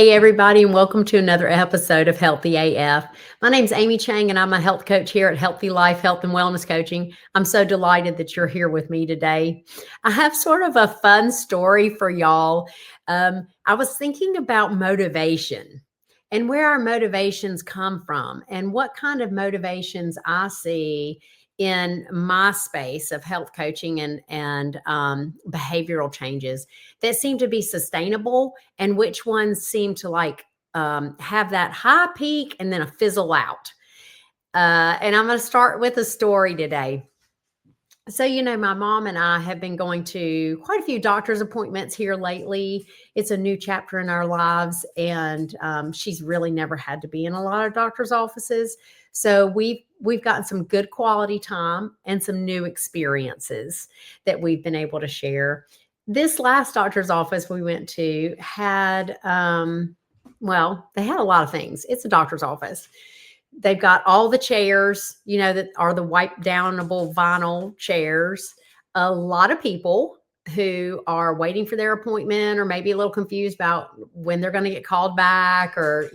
Hey, everybody, and welcome to another episode of Healthy AF. My name's Amy Chang, and I'm a health coach here at Healthy Life Health and Wellness Coaching. I'm so delighted that you're here with me today. I have sort of a fun story for y'all. I was thinking about motivation and where our motivations come from and what kind of motivations I see in my space of health coaching and behavioral changes that seem to be sustainable and which ones seem to have that high peak and then a fizzle out. And I'm going to start with a story today. So, my mom and I have been going to quite a few doctor's appointments here lately. It's a new chapter in our lives, and she's really never had to be in a lot of doctor's offices. So we've gotten some good quality time and some new experiences that we've been able to share. This last doctor's office we went to had, they had a lot of things. It's a doctor's office. They've got all the chairs, that are the wipe downable vinyl chairs. A lot of people who are waiting for their appointment or maybe a little confused about when they're going to get called back or,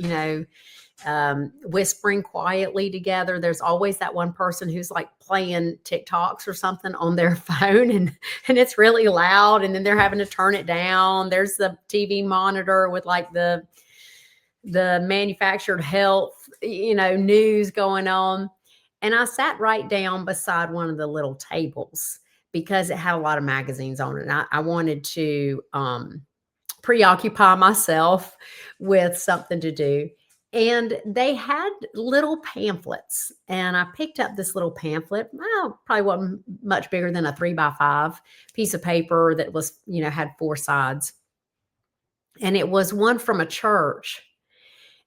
whispering quietly together. There's always that one person who's like playing TikToks or something on their phone and it's really loud. And then they're having to turn it down. There's the TV monitor with like the manufactured health, news going on. And I sat right down beside one of the little tables because it had a lot of magazines on it. And I wanted to preoccupy myself with something to do. And they had little pamphlets. And I picked up this little pamphlet. Well, probably wasn't much bigger than a 3x5 piece of paper that was, had 4 sides. And it was one from a church.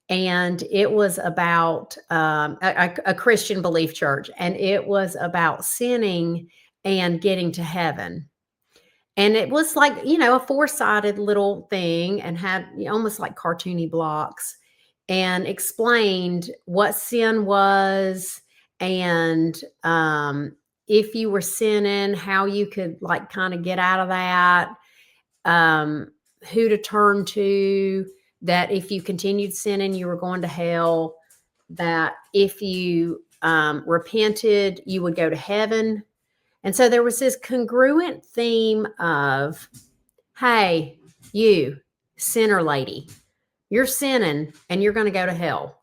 And it was about a Christian belief church. And it was about sinning and getting to heaven. And it was like, a 4-sided little thing and had almost like cartoony blocks and explained what sin was and if you were sinning, how you could like kind of get out of that, who to turn to, that if you continued sinning, you were going to hell, that if you repented, you would go to heaven. And so there was this congruent theme of, hey, you sinner lady, you're sinning and you're going to go to hell.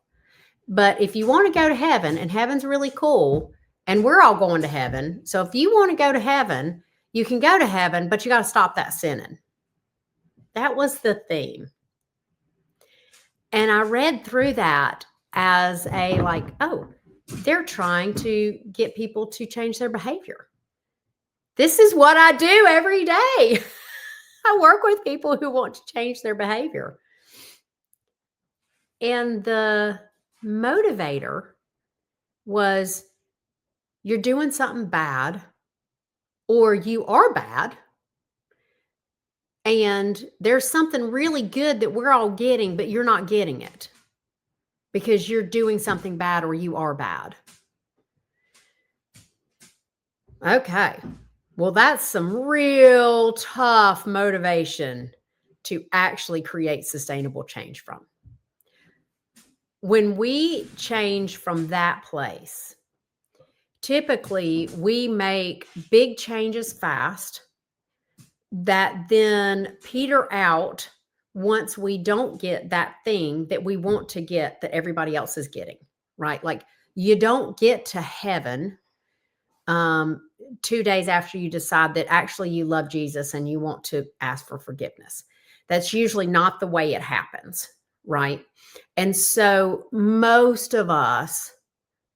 But if you want to go to heaven, and heaven's really cool, and we're all going to heaven. So if you want to go to heaven, you can go to heaven, but you got to stop that sinning. That was the theme. And I read through that as they're trying to get people to change their behavior. This is what I do every day. I work with people who want to change their behavior. And the motivator was, you're doing something bad, or you are bad. And there's something really good that we're all getting, but you're not getting it because you're doing something bad or you are bad. Okay. Well, that's some real tough motivation to actually create sustainable change from. When we change from that place, typically we make big changes fast that then peter out once we don't get that thing that we want to get that everybody else is getting, right? Like you don't get to heaven 2 days after you decide that actually you love Jesus and you want to ask for forgiveness. That's usually not the way it happens, right? And so most of us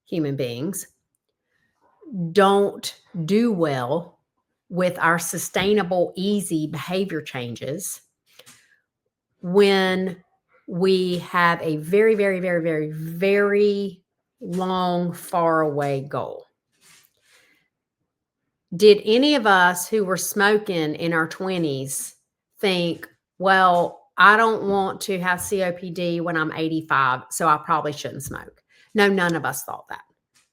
human beings don't do well with our sustainable, easy behavior changes when we have a very, very, very, very, very long, far away goal. Did any of us who were smoking in our 20s think, well, I don't want to have COPD when I'm 85, so I probably shouldn't smoke? No, none of us thought that.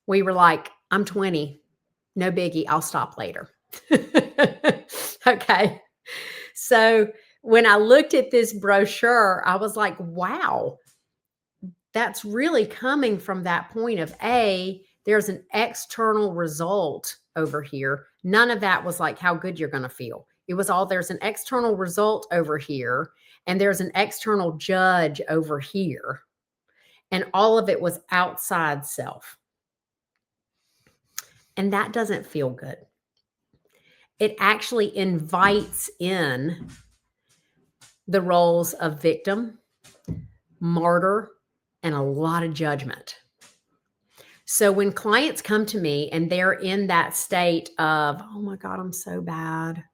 We were like, I'm 20, no biggie, I'll stop later. Okay. So when I looked at this brochure, I was like, wow, that's really coming from that point of there's an external result over here. None of that was like how good you're going to feel. It was all there's an external result over here, and there's an external judge over here. And all of it was outside self. And that doesn't feel good. It actually invites in the roles of victim, martyr, and a lot of judgment. So when clients come to me and they're in that state of, oh my God, I'm so bad.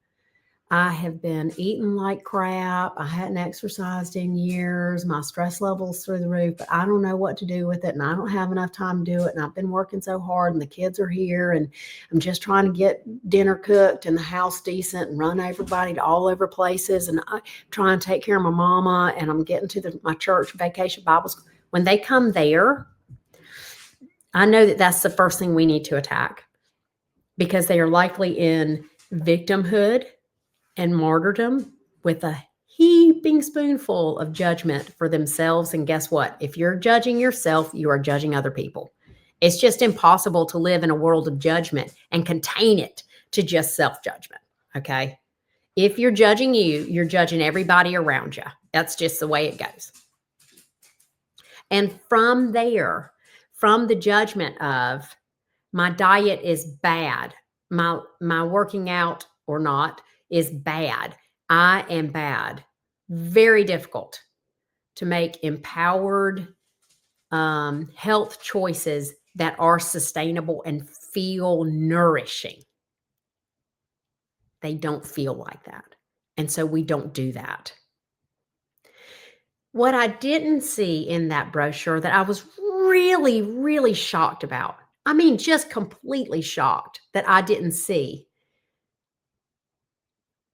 I have been eating like crap. I hadn't exercised in years. My stress level's through the roof, but I don't know what to do with it. And I don't have enough time to do it. And I've been working so hard and the kids are here and I'm just trying to get dinner cooked and the house decent and run everybody to all over places. And I try and take care of my mama and I'm getting to my church vacation Bible school. When they come there, I know that that's the first thing we need to attack because they are likely in victimhood and martyrdom with a heaping spoonful of judgment for themselves. And guess what? If you're judging yourself, you are judging other people. It's just impossible to live in a world of judgment and contain it to just self-judgment. Okay. If you're judging you, you're judging everybody around you. That's just the way it goes. And from there, from the judgment of my diet is bad, my working out or not is bad, I am bad, very difficult to make empowered health choices that are sustainable and feel nourishing. They don't feel like that. And so we don't do that. What I didn't see in that brochure that I was really, really shocked about, I mean, just completely shocked that I didn't see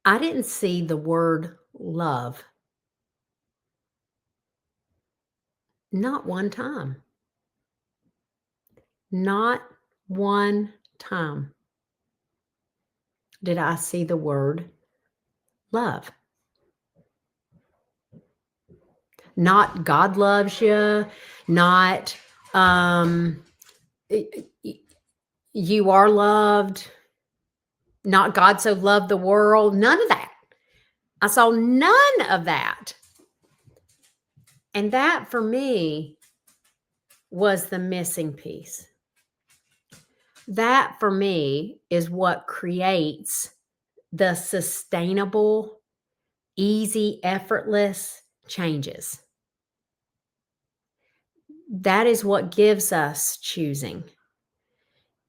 the word love. Not one time. Not one time did I see the word love. Not God loves you, not you are loved, not God so loved the world, none of that. I saw none of that. And that for me was the missing piece. That for me is what creates the sustainable, easy, effortless changes. That is what gives us choosing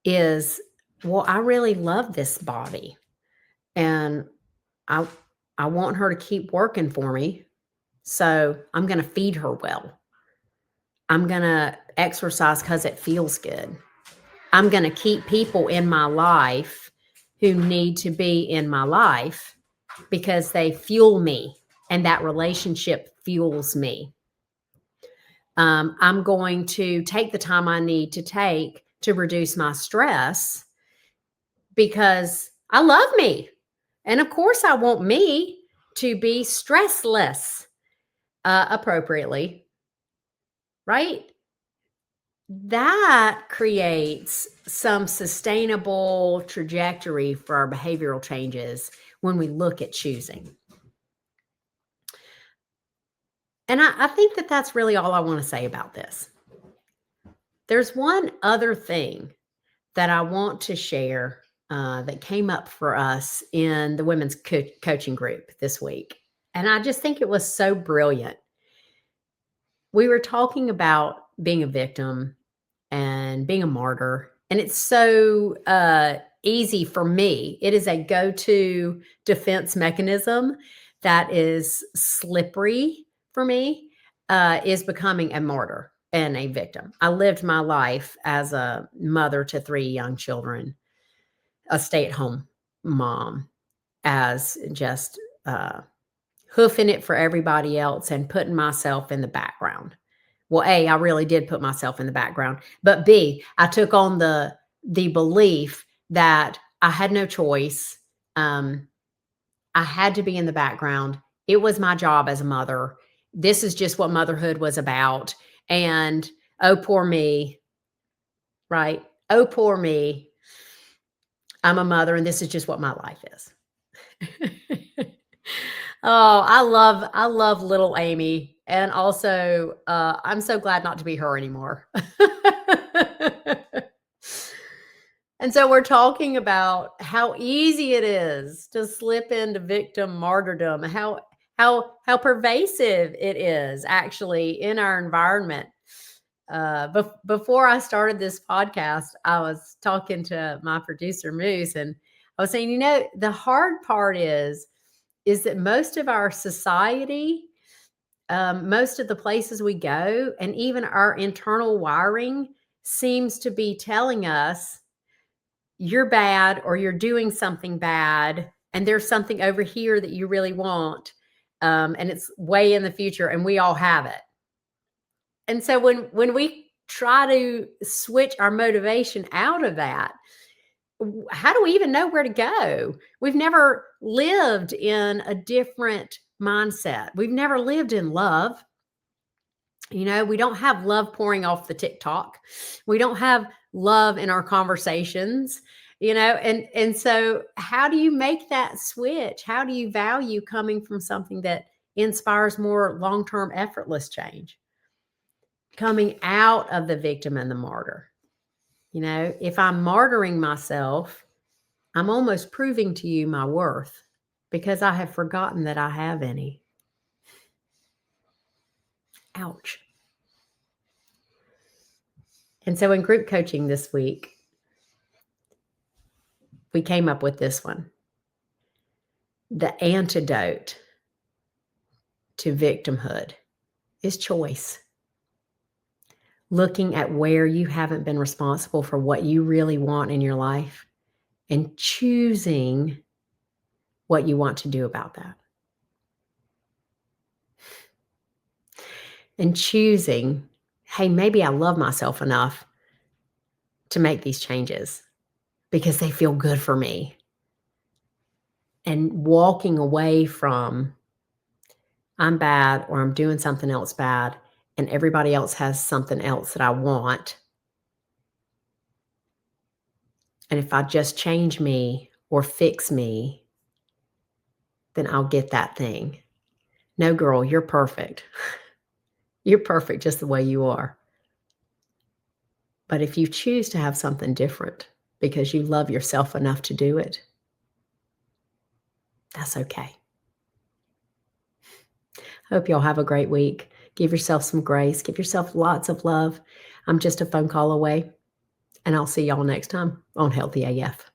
is, well, I really love this body and I want her to keep working for me. So I'm going to feed her well. I'm going to exercise because it feels good. I'm going to keep people in my life who need to be in my life because they fuel me and that relationship fuels me. I'm going to take the time I need to take to reduce my stress because I love me. And of course, I want me to be stressless appropriately, right? That creates some sustainable trajectory for our behavioral changes when we look at choosing. And I think that that's really all I want to say about this. There's one other thing that I want to share that came up for us in the women's coaching group this week. And I just think it was so brilliant. We were talking about being a victim and being a martyr. And it's so easy for me. It is a go-to defense mechanism that is slippery for me, is becoming a martyr and a victim. I lived my life as a mother to 3 young children, a stay-at-home mom, as just hoofing it for everybody else and putting myself in the background. Well, A, I really did put myself in the background, but B, I took on the belief that I had no choice. I had to be in the background It was my job as a mother. This is just what motherhood was about. And oh, poor me, right? Oh, poor me. I'm a mother, and this is just what my life is. Oh, I love little Amy. And also, I'm so glad not to be her anymore. And so we're talking about how easy it is to slip into victim martyrdom, how pervasive it is actually in our environment. Before I started this podcast, I was talking to my producer Moose, and I was saying, the hard part is that most of our society, most of the places we go, and even our internal wiring seems to be telling us you're bad or you're doing something bad, and there's something over here that you really want, and it's way in the future, and we all have it. And so when we try to switch our motivation out of that, how do we even know where to go? We've never lived in a different mindset. We've never lived in love. We don't have love pouring off the TikTok. We don't have love in our conversations, and so how do you make that switch? How do you value coming from something that inspires more long-term effortless change? Coming out of the victim and the martyr. If I'm martyring myself, I'm almost proving to you my worth because I have forgotten that I have any. Ouch. And so in group coaching this week, we came up with this one. The antidote to victimhood is choice. Looking at where you haven't been responsible for what you really want in your life and choosing what you want to do about that. And choosing, hey, maybe I love myself enough to make these changes because they feel good for me. And walking away from, I'm bad or I'm doing something else bad and everybody else has something else that I want. And if I just change me or fix me, then I'll get that thing. No, girl, you're perfect. You're perfect just the way you are. But if you choose to have something different because you love yourself enough to do it, that's okay. Hope y'all have a great week. Give yourself some grace. Give yourself lots of love. I'm just a phone call away, and I'll see y'all next time on Healthy AF.